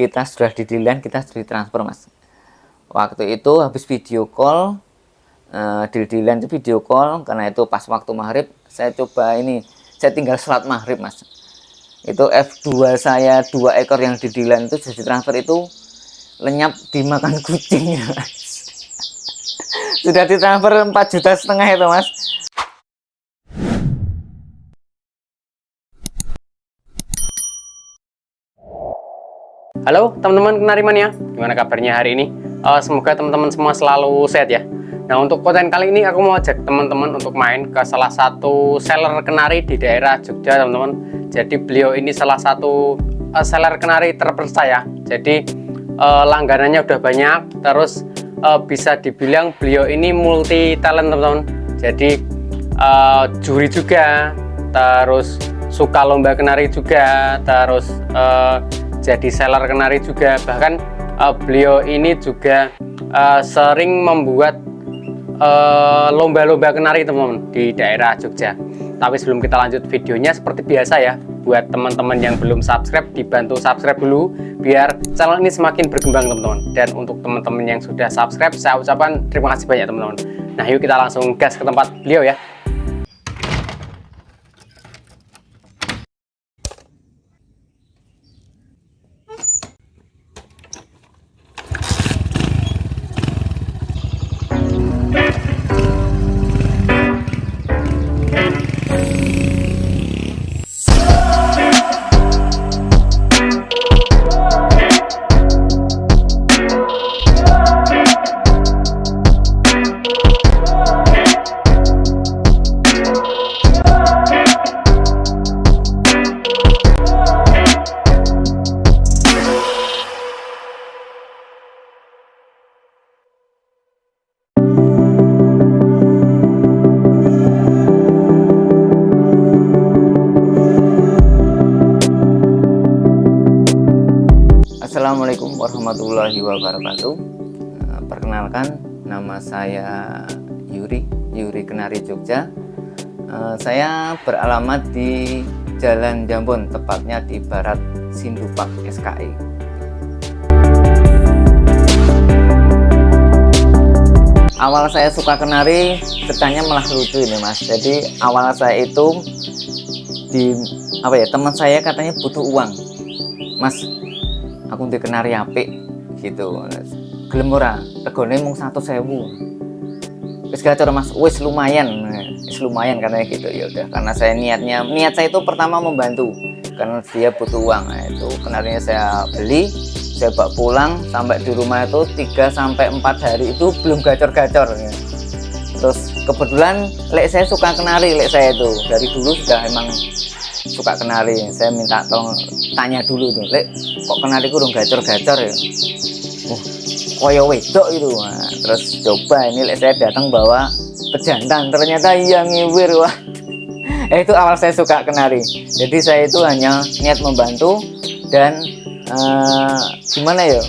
kita sudah di Dilan, kita sudah ditransfer mas. Waktu itu habis video call, di Dilan itu video call, karena itu pas waktu maghrib saya coba ini, saya tinggal sholat maghrib mas. Itu F2 saya 2 ekor yang di Dilan itu jadi transfer itu lenyap dimakan kucing ya mas. Sudah ditransfer 4,5 juta itu mas. Halo teman-teman Kenari Mania, gimana kabarnya hari ini? Semoga teman-teman semua selalu sehat ya. Nah, untuk konten kali ini aku mau ajak teman-teman untuk main ke salah satu seller kenari di daerah Jogja teman-teman. Jadi beliau ini salah satu seller kenari terpercaya. Jadi langganannya udah banyak, terus bisa dibilang beliau ini multi talent teman-teman. Jadi juri juga, terus suka lomba kenari juga, terus jadi seller kenari juga. Bahkan beliau ini juga sering membuat lomba-lomba kenari teman-teman di daerah Jogja. Tapi sebelum kita lanjut videonya, seperti biasa ya, buat teman-teman yang belum subscribe, dibantu subscribe dulu biar channel ini semakin berkembang teman-teman. Dan untuk teman-teman yang sudah subscribe, saya ucapkan terima kasih banyak teman-teman. Nah, yuk kita langsung gas ke tempat beliau ya. Assalamualaikum warahmatullahi wabarakatuh. Perkenalkan, nama saya Yuri Kenari Jogja. Saya beralamat di Jalan Jambon, tepatnya di Barat Sindupak SKI. Awal saya suka kenari, ceritanya malah lucu ini mas. Jadi awal saya itu teman saya katanya butuh uang, mas. Aku di kenari apik gitu. Gelem ora? Regane mung 100.000. Wis gacor Mas, wis lumayan katanya gitu. Ya udah, karena saya niat saya itu pertama membantu karena dia butuh uang. Nah, itu kenarinya saya beli, saya bawa pulang, sampai di rumah itu 3 sampai 4 hari itu belum gacor-gacor ya. Terus kebetulan saya suka kenari, saya itu dari dulu sudah emang suka kenari. Saya minta tolong tanya dulu tuh, kok kenari kurang gacor-gacor ya? Koyo wedok itu. Nah, terus coba ini saya datang bawa pejantan, ternyata iya ngiwir. Wah, itu awal saya suka kenari. Jadi saya itu hanya niat membantu dan gimana ya?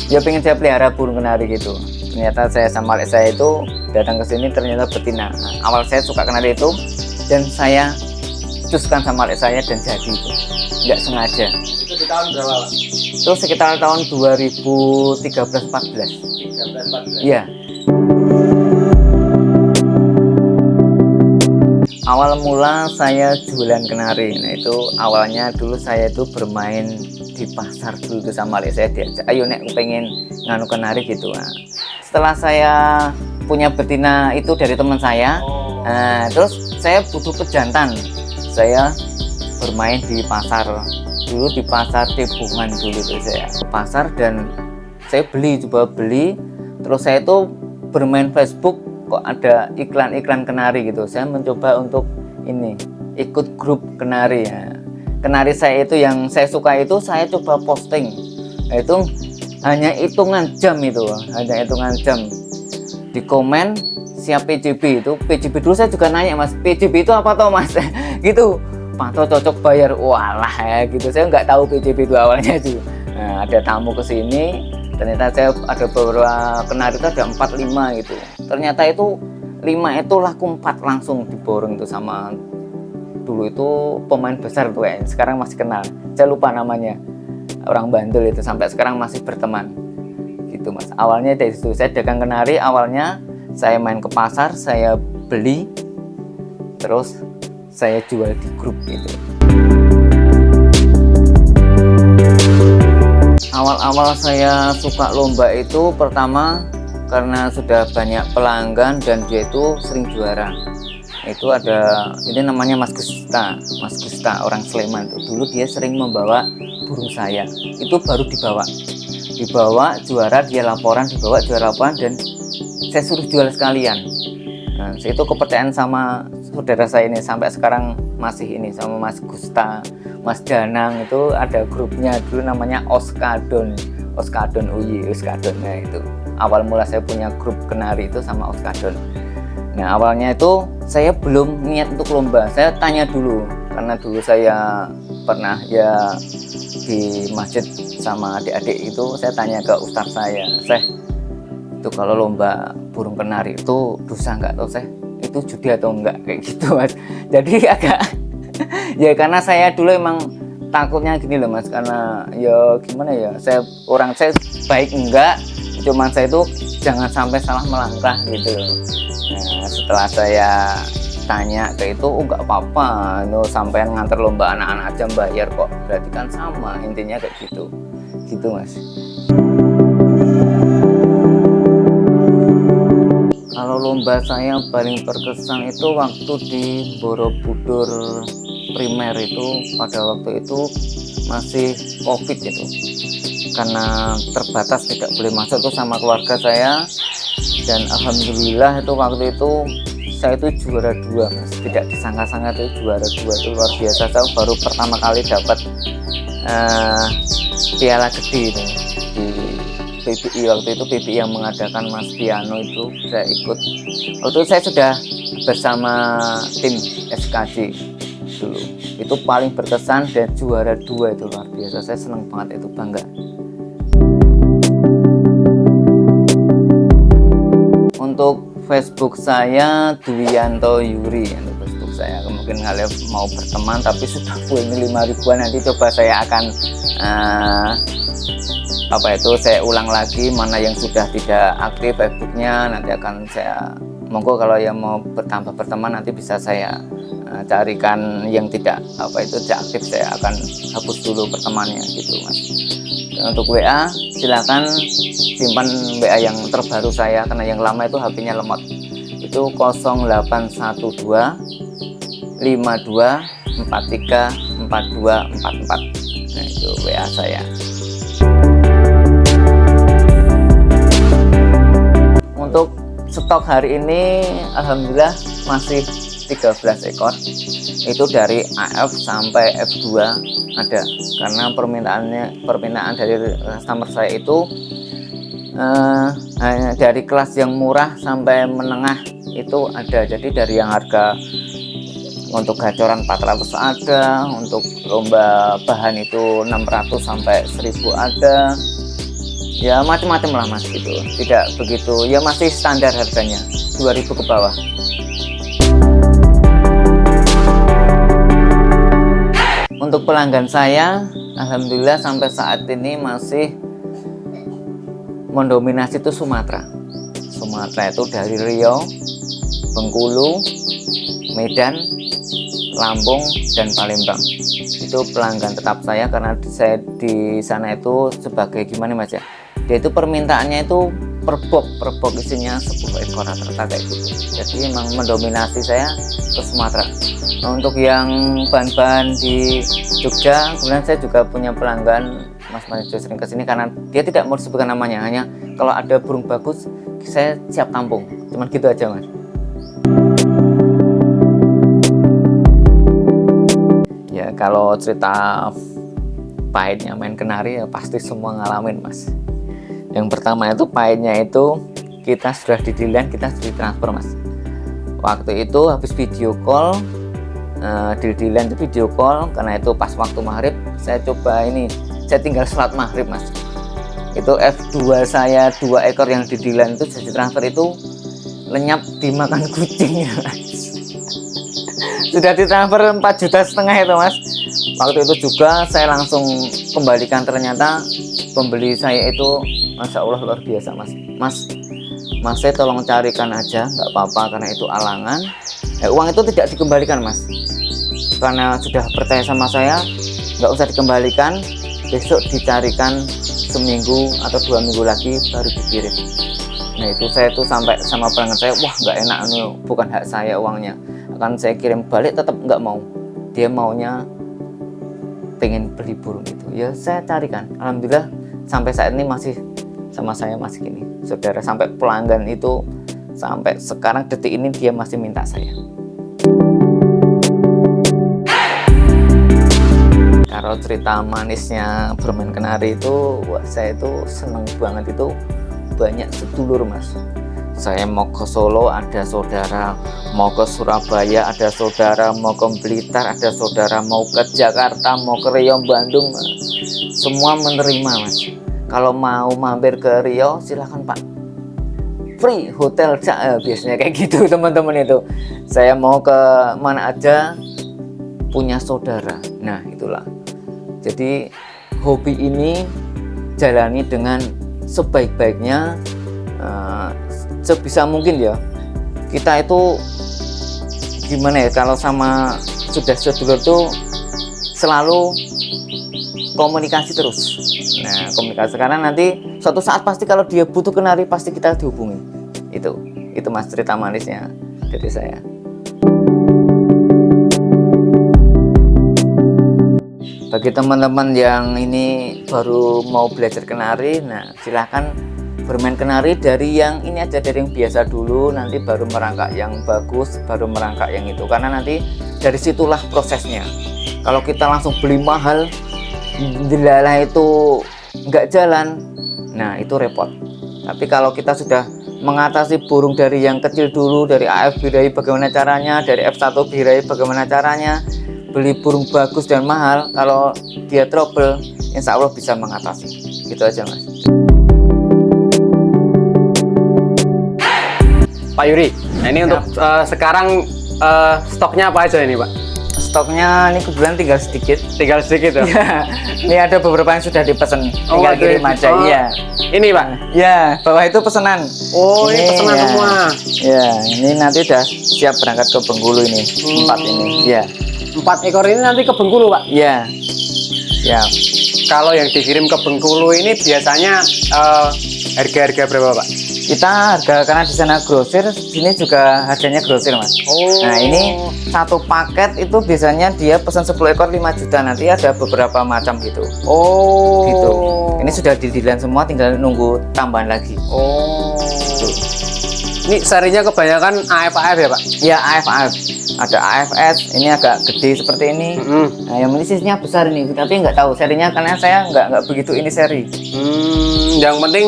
Ya pengen saya pelihara burung kenari gitu. Ternyata saya sama saya itu datang ke sini ternyata betina. Nah, awal saya suka kenari itu dan saya putuskan sama saya dan jadi itu nggak sengaja. Itu di tahun berapa? Itu sekitar tahun 2013-14. Iya. Awal mula saya jualan kenari. Nah itu awalnya dulu saya itu bermain di pasar dulu tuh sama saya diajak, ayo nek pengen nganu kenari gitu. Nah, setelah saya punya betina itu dari teman saya, nah, terus saya butuh pejantan. Saya bermain di pasar dulu, di pasar Tebungan dulu tuh saya ke pasar dan saya coba beli. Terus saya itu bermain Facebook, kok ada iklan-iklan kenari gitu. Saya mencoba untuk ini ikut grup kenari ya. Kenari saya itu yang saya suka itu saya coba posting. Nah, itu hanya hitungan jam di komen siap PJB itu. PJB dulu saya juga nanya mas, PJB itu apa toh mas? Gitu, pantau cocok bayar, walah ya gitu. Saya nggak tahu PJB itu awalnya itu. Nah, ada tamu ke sini, ternyata saya ada beberapa kenari itu ada 4-5 gitu. Ternyata itu 5 itu laku 4 langsung diborong itu sama dulu itu pemain besar tuh kayaknya, sekarang masih kenal, saya lupa namanya. orang Bantul itu, sampai sekarang masih berteman gitu mas. Awalnya dari situ saya dagang kenari, awalnya saya main ke pasar, saya beli, terus saya jual di grup gitu. Awal-awal saya suka lomba itu pertama karena sudah banyak pelanggan dan dia itu sering juara. Itu ada, ini namanya Mas Gusta orang Sleman itu. Dulu dia sering membawa burung saya, itu baru dibawa juara, dia laporan, dibawa juara laporan, dan saya suruh jual sekalian. Nah, itu kepercayaan sama saudara saya ini, sampai sekarang masih ini sama Mas Gusta, Mas Danang, itu ada grupnya dulu namanya Oskadon Uyi, Oskadon. Nah, itu awal mula saya punya grup kenari itu sama Oskadon. Nah, awalnya itu saya belum niat untuk lomba, saya tanya dulu, karena dulu saya pernah ya di masjid sama adik-adik itu, saya tanya ke ustadz saya, itu kalau lomba burung kenari itu dosa nggak tuh itu judi atau enggak, kayak gitu mas. Jadi agak ya karena saya dulu emang takutnya gini loh mas, karena ya gimana ya, saya baik enggak, cuman saya itu jangan sampai salah melangkah gitu loh. Nah, setelah saya tanya ke itu, enggak apa-apa, sampean nganter lomba anak-anak aja bayar kok, berarti kan sama, intinya kayak gitu mas. Kalau lomba saya paling berkesan itu waktu di Borobudur primer itu, pada waktu itu masih COVID itu, karena terbatas tidak boleh masuk tuh sama keluarga saya, dan alhamdulillah itu waktu itu saya itu juara 2 mas, tidak disangka-sangka itu juara 2, itu luar biasa. Saya baru pertama kali dapat piala gede itu di PBI, waktu itu PBI yang mengadakan Mas Piano itu saya ikut. Waktu itu saya sudah bersama tim SKJ dulu, itu paling berkesan, dan juara 2 itu luar biasa, saya senang banget, itu bangga. Untuk Facebook saya Dwianto Yuri, untuk Facebook saya, mungkin kalian mau berteman, tapi sudah ini 5 ribuan, nanti coba saya akan saya ulang lagi mana yang sudah tidak aktif Facebooknya, nanti akan saya, monggo kalau yang mau bertambah berteman nanti bisa saya carikan yang tidak tidak aktif, saya akan hapus dulu pertemanannya gitu mas. Dan untuk WA silakan simpan WA yang terbaru saya, karena yang lama itu HP-nya lemot, itu 0812 52 43 42 44. Nah, itu WA saya. Untuk stok hari ini alhamdulillah masih 13 ekor, itu dari AF sampai F2 ada, karena permintaan dari customer saya itu hanya dari kelas yang murah sampai menengah itu ada. Jadi dari yang harga untuk gacoran 400 ada, untuk lomba bahan itu 600 sampai 1000 ada, ya macam-macam lah mas gitu, tidak begitu ya, masih standar harganya 2000 ke bawah. Untuk pelanggan saya alhamdulillah sampai saat ini masih mendominasi itu Sumatera itu dari Riau, Bengkulu, Medan, Lampung, dan Palembang. Itu pelanggan tetap saya, karena saya di sana itu sebagai gimana mas ya, dia itu permintaannya itu per box isinya 10 ekor rata-rata kayak gitu. Jadi memang mendominasi saya ke Sumatera. Nah, untuk yang bahan-bahan di Jogja, kemudian saya juga punya pelanggan Mas juga sering kesini, karena dia tidak mau disebutkan namanya, hanya kalau ada burung bagus saya siap tampung, cuman gitu aja mas. Ya kalau cerita pahitnya main kenari ya pasti semua ngalamin mas. Yang pertama itu pahitnya itu kita sudah di dealan, kita sudah ditransfer mas. Waktu itu habis video call, di dealan itu video call, karena itu pas waktu maghrib saya coba ini, saya tinggal sholat maghrib mas. Itu F2 saya 2 ekor yang di dealan itu jadi transfer itu lenyap dimakan kucing ya mas. Sudah ditransfer 4,5 juta itu mas. Waktu itu juga saya langsung kembalikan, ternyata pembeli saya itu Masya Allah luar biasa Mas saya tolong carikan aja, nggak apa-apa karena itu alangan. Uang itu tidak dikembalikan Mas, karena sudah percaya sama saya, nggak usah dikembalikan, besok dicarikan seminggu atau 2 minggu lagi baru dikirim. Nah itu saya tuh sampai sama pelanggan saya, wah nggak enak, bukan hak saya uangnya, akan saya kirim balik, tetap nggak mau. Dia maunya pengen beli burung itu, ya saya carikan. Alhamdulillah sampai saat ini masih sama saya, masih gini saudara, sampai pelanggan itu sampai sekarang detik ini dia masih minta saya. Kalau cerita manisnya bermain kenari itu, wah saya itu seneng banget. Itu banyak sedulur Mas. Saya mau ke Solo ada saudara, mau ke Surabaya ada saudara, mau ke Blitar ada saudara, mau ke Jakarta, mau ke Riau, Bandung, semua menerima Mas. Kalau mau mampir ke Riau silahkan Pak, free hotel biasanya kayak gitu teman-teman itu. Saya mau ke mana aja punya saudara. Nah itulah, jadi hobi ini jalani dengan sebaik-baiknya, sebisa mungkin ya. Kita itu gimana ya, kalau sama sudah sedulur tuh selalu komunikasi terus. Nah komunikasi, karena nanti suatu saat pasti kalau dia butuh kenari pasti kita dihubungi. Itu Mas cerita manisnya dari saya. Bagi teman-teman yang ini baru mau belajar kenari, nah silahkan bermain kenari dari yang ini aja, dari yang biasa dulu, nanti baru merangkak yang bagus, baru merangkak yang itu, karena nanti dari situlah prosesnya. Kalau kita langsung beli mahal, dilalah itu nggak jalan, nah itu repot. Tapi kalau kita sudah mengatasi burung dari yang kecil dulu, dari AF birahi bagaimana caranya, dari F1 birahi bagaimana caranya, beli burung bagus dan mahal, kalau dia trouble insya Allah bisa mengatasi. Gitu aja Mas. Pak Yuri, nah ini untuk sekarang stoknya apa aja ini Pak? Stoknya ini kebetulan tinggal sedikit ya? Ya, ini ada beberapa yang sudah dipesan, tinggal kirim aja. Iya. Ini Pak? Ya, bawah itu pesanan. Oh ini pesanan ya. semua. Ya, ini nanti udah siap berangkat ke Bengkulu ini. 4 ini. Ya. 4 ekor ini nanti ke Bengkulu Pak? Ya. Siap. Kalau yang dikirim ke Bengkulu ini biasanya harga-harga berapa Pak? Kita harga, karena di sana grosir, sini juga harganya grosir Mas. Oh. Nah ini satu paket itu biasanya dia pesan 10 ekor 5 juta, nanti ada beberapa macam gitu. Oh. Gitu. Ini sudah didilan semua, tinggal nunggu tambahan lagi. Oh. Gitu. Ini serinya kebanyakan AF-AF ya Pak? Ya AF-AF. Ada AFS, ini agak gede seperti ini. Nah yang ini sisinya besar ini, tapi nggak tahu serinya karena saya nggak begitu ini seri. Yang penting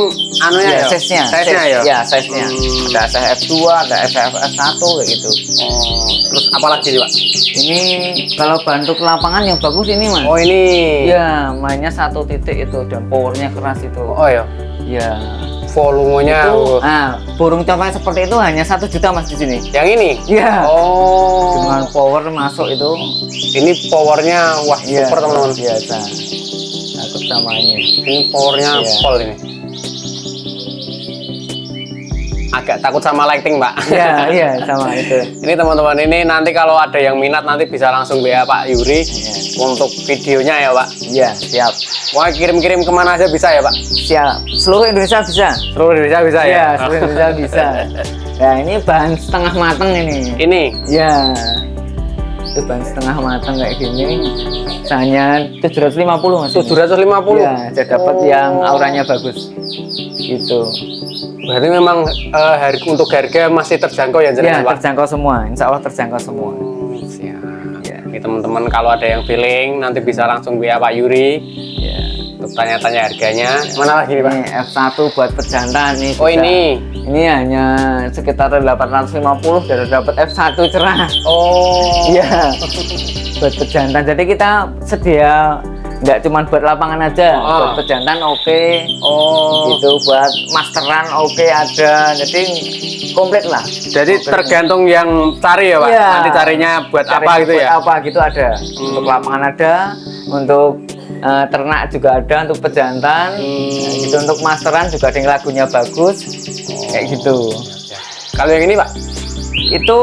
anunya ya, size-nya ya? Ya, size-nya. Ada SFF2, ada SFF1 kayak gitu. Oh, terus apa lagi nih Pak? Ini kalau bantu ke lapangan yang bagus ini Mas. Oh ini? Ya, mainnya 1 titik itu dan powernya keras itu. Oh ya? Ya. Volumenya. Itu, burung copai seperti itu hanya 1 juta Mas di sini. Yang ini? Iya. Oh. Dengan power masuk itu. Ini powernya wah Ya, super teman-teman. Biasa. Takut sama ini. Ini powernya Iya. full ini. Agak takut sama lighting Pak. Iya, iya sama itu. Ini teman-teman, ini nanti kalau ada yang minat nanti bisa langsung WA Pak Yuri untuk videonya ya Pak. Iya, siap. Wah kirim-kirim kemana aja bisa ya Pak? Siap. Seluruh Indonesia bisa. Seluruh Indonesia bisa ya? Iya, seluruh Indonesia bisa. Ya, ini bahan setengah mateng ini. Ini? Iya. Itu bahan setengah mateng kayak gini. Hanya 750 Mas. 750? Iya, saya dapat yang auranya bagus. Gitu. Berarti memang untuk harga masih terjangkau ya Iya, Pak? terjangkau semua. Insya Allah terjangkau semua. Siap. Ya. Ini teman-teman kalau ada yang feeling nanti bisa langsung WA Pak Yuri. Ya. Untuk tanya-tanya harganya. Mana lagi nih Pak? Ini F1 buat pejantan nih. Oh bisa. ini? Ini hanya sekitar 850 dan dapat F1 cerah. Oh. Iya. Buat pejantan. Jadi kita sedia nggak cuma buat lapangan aja, Oh. buat pejantan oke, Oh. gitu, buat masteran oke ada, jadi komplit lah. Jadi tergantung yang cari ya Pak. Iya. Nanti carinya buat Cari apa gitu buat ya. apa gitu ada. Untuk lapangan ada, untuk ternak juga ada, untuk pejantan, gitu, untuk masteran juga ada yang lagunya bagus, kayak gitu. Kalau yang ini Pak? Itu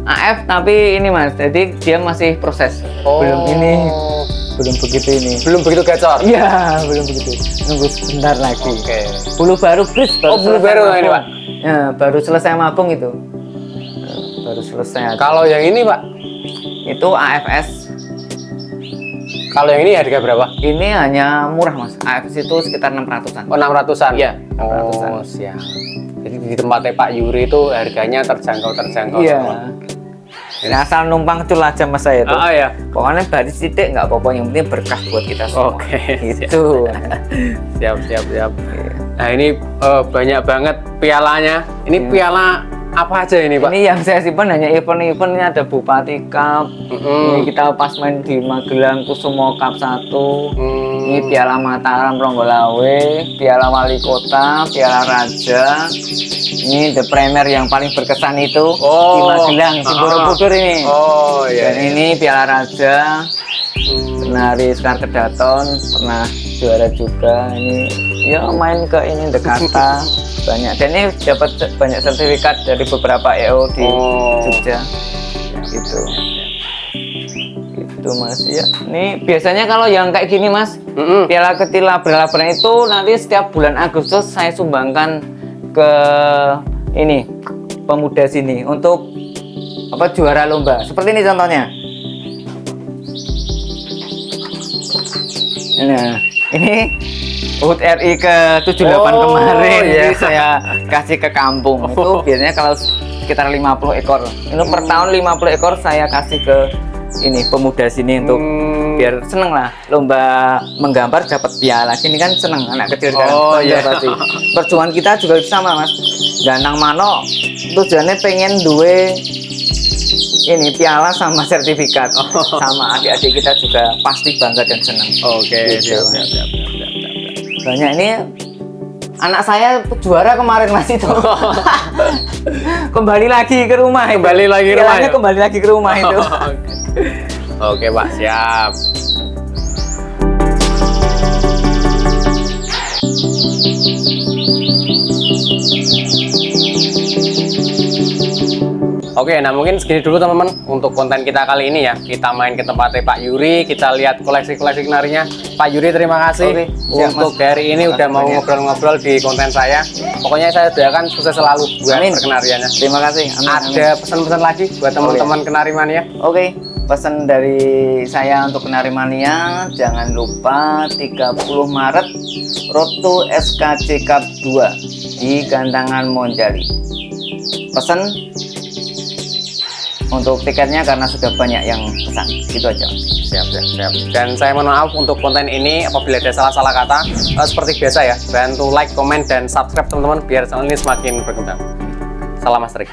AF tapi ini Mas, jadi dia masih proses. Oh. Belum begitu ini. Belum begitu gacor. Iya, belum begitu. Nunggu sebentar lagi. Oke. Bulu baru Bris, Oh, bulu selesai baru mabung. ini, Pak? Ya, baru selesai mabung itu. Baru selesai. Kalau yang ini Pak? Itu AFS. Kalau yang ini harga berapa? Ini hanya murah Mas. AFS itu sekitar 600-an. Oh 600-an? Iya, 600-an. Oh siap. Jadi di tempatnya Pak Yuri itu harganya terjangkau. Iya. Nah, asal numpang cul aja Mas saya itu. Ah ya. Pokoknya baris titik nggak apa-apa, yang penting berkah buat kita semua. Oke. Itu. Siap. Nah ini banyak banget pialanya. Ini piala apa aja ini Pak? Ini yang saya simpan hanya event-event, ini ada Bupati Cup. Ini kita pas main di Magelang Kusumo Cup 1. Ini Piala Mataram Ronggolawe, Piala Wali Kota, Piala Raja. Ini The Premier yang paling berkesan itu di Magelang, di Borobudur ini. Oh Dan iya. ini Piala Raja. Penari Sekar Kedaton pernah juara juga. Ini ya main ke ini Jakarta banyak. Dan ini dapat banyak sertifikat dari beberapa EO di Jogja. Gitu. Itu Mas ya. Ini biasanya kalau yang kayak gini Mas, Piala Kecil Labra-Labra itu nanti setiap bulan Agustus saya sumbangkan ke ini pemuda sini untuk apa juara lomba. Seperti ini contohnya. Nah, ini HUT RI ke-78 kemarin iya. ini saya kasih ke kampung. Itu biasanya kalau sekitar 50 ekor. Ini per tahun 50 ekor saya kasih ke ini pemuda sini untuk biar seneng lah lomba menggambar dapat piala. Sini kan seneng anak kecil kan. Oh iya. Pasti. Perjuangan kita juga sama Mas. Ganang mano tujuannya pengen duwe ini piala sama sertifikat. Sama adik-adik kita juga pasti bangga dan senang. Oke, Gitu. siap. Banyak ini anak saya juara kemarin Mas itu. Kembali lagi ke rumah. Kembali lagi ke rumah, Pialanya ya? kembali lagi ke rumah itu. Oke Pak, siap. Oke, nah mungkin segini dulu teman-teman untuk konten kita kali ini ya. Kita main ke tempatnya Pak Yuri, kita lihat koleksi-koleksi kenarinya. Pak Yuri terima kasih Oke, siap, untuk Mas. hari ini udah mau banyak. ngobrol-ngobrol di konten saya. Pokoknya saya doakan sukses selalu buat Amin. perkenariannya. Terima kasih. Amin, amin. Ada pesan-pesan lagi buat teman-teman kenari mania? Oke, pesan dari saya untuk Kenari Mania, jangan lupa 30 Maret Road to SKC Cup 2 di Gantangan Monjali. Pesan untuk tiketnya karena sudah banyak yang pesan. Gitu aja. Siap. Dan saya mohon maaf untuk konten ini apabila ada salah-salah kata. Seperti biasa ya, bantu like, komen, dan subscribe teman-teman biar channel ini semakin berkembang. Salam Mas Trik.